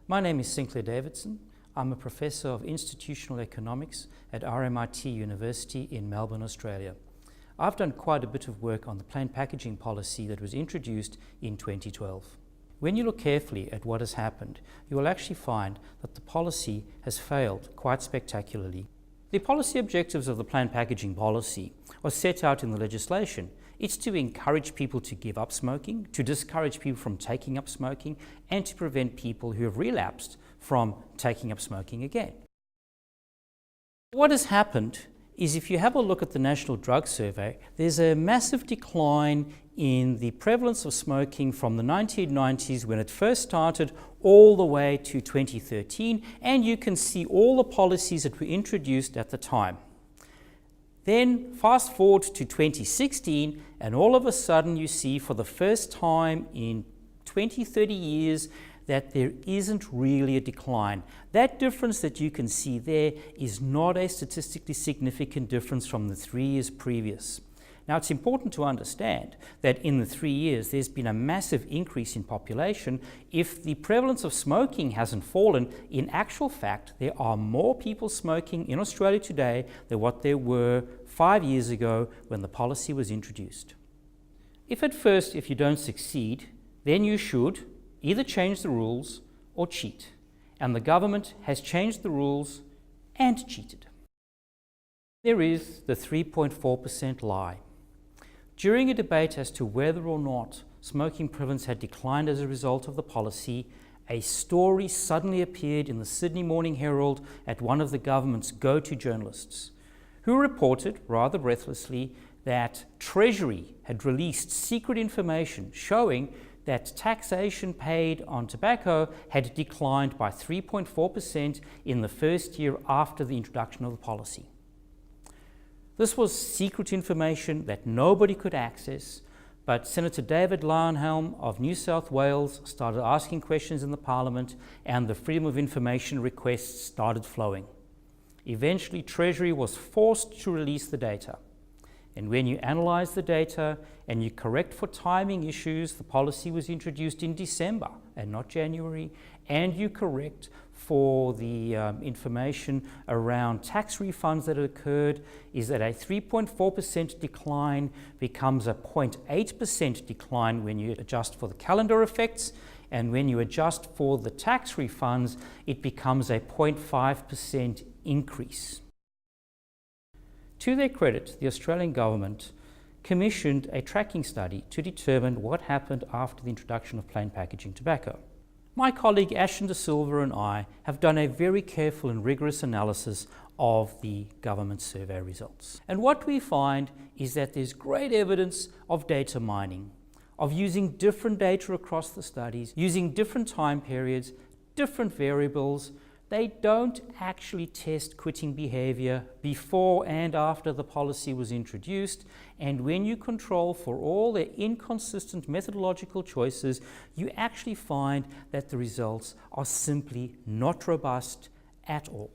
My name is Sinclair Davidson. I'm a Professor of Institutional Economics at RMIT University in Melbourne, Australia. I've done quite a bit of work on the plain packaging policy that was introduced in 2012. When you look carefully at what has happened, you will actually find that the policy has failed quite spectacularly. The policy objectives of the plain packaging policy are set out in the legislation. It's to encourage people to give up smoking, to discourage people from taking up smoking, and to prevent people who have relapsed from taking up smoking again. What has happened is, if you have a look at the National Drug Survey, there's a massive decline in the prevalence of smoking from the 1990s when it first started all the way to 2013, and you can see all the policies that were introduced at the time. Then fast forward to 2016, and all of a sudden you see for the first time in 20-30 years that there isn't really a decline. That difference that you can see there is not a statistically significant difference from the 3 years previous. Now, it's important to understand that in the 3 years there's been a massive increase in population. If the prevalence of smoking hasn't fallen, in actual fact there are more people smoking in Australia today than what there were 5 years ago when the policy was introduced. If at first, if you don't succeed, then you should either change the rules or cheat. And the government has changed the rules and cheated. There is the 3.4% lie. During a debate as to whether or not smoking prevalence had declined as a result of the policy, a story suddenly appeared in the Sydney Morning Herald at one of the government's go-to journalists, who reported, rather breathlessly, that Treasury had released secret information showing that taxation paid on tobacco had declined by 3.4% in the first year after the introduction of the policy. This was secret information that nobody could access, but Senator David Leyonhjelm of New South Wales started asking questions in the Parliament, and the Freedom of Information requests started flowing. Eventually, Treasury was forced to release the data. And when you analyze the data and you correct for timing issues, the policy was introduced in December and not January, and you correct for the information around tax refunds that occurred, is that a 3.4% decline becomes a 0.8% decline when you adjust for the calendar effects, and when you adjust for the tax refunds, it becomes a 0.5% increase. To their credit, the Australian government commissioned a tracking study to determine what happened after the introduction of plain packaging tobacco. My colleague Ashton De Silva and I have done a very careful and rigorous analysis of the government survey results. And what we find is that there's great evidence of data mining, of using different data across the studies, using different time periods, different variables. They don't actually test quitting behavior before and after the policy was introduced, and when you control for all their inconsistent methodological choices, you actually find that the results are simply not robust at all.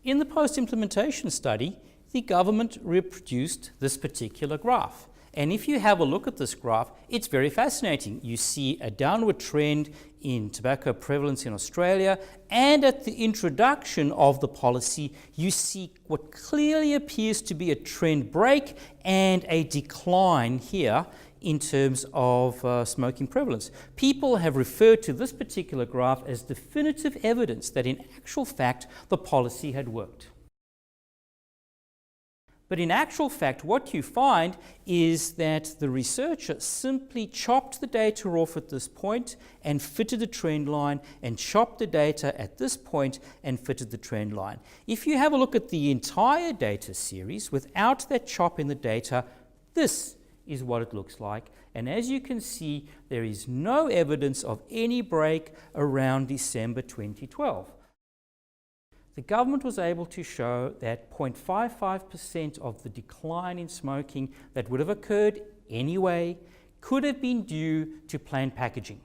In the post-implementation study, the government reproduced this particular graph. And if you have a look at this graph, it's very fascinating. You see a downward trend in tobacco prevalence in Australia, and at the introduction of the policy, you see what clearly appears to be a trend break and a decline here in terms of smoking prevalence. People have referred to this particular graph as definitive evidence that in actual fact the policy had worked. But in actual fact, what you find is that the researcher simply chopped the data off at this point and fitted a trend line, and chopped the data at this point and fitted the trend line. If you have a look at the entire data series without that chop in the data, this is what it looks like. And as you can see, there is no evidence of any break around December 2012. The government was able to show that 0.55% of the decline in smoking that would have occurred anyway could have been due to plain packaging.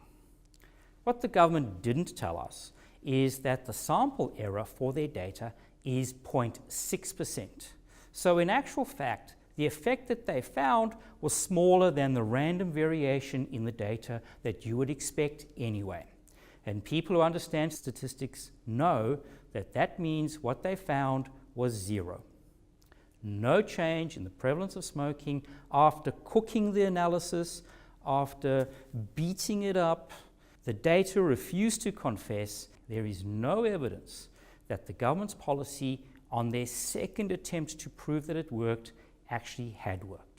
What the government didn't tell us is that the sample error for their data is 0.6%. So in actual fact, the the effect that they found was smaller than the random variation in the data that you would expect anyway. And people who understand statistics know that that means what they found was zero. No change in the prevalence of smoking after cooking the analysis, after beating it up. The data refused to confess. There is no evidence that the government's policy on their second attempt to prove that it worked actually had worked.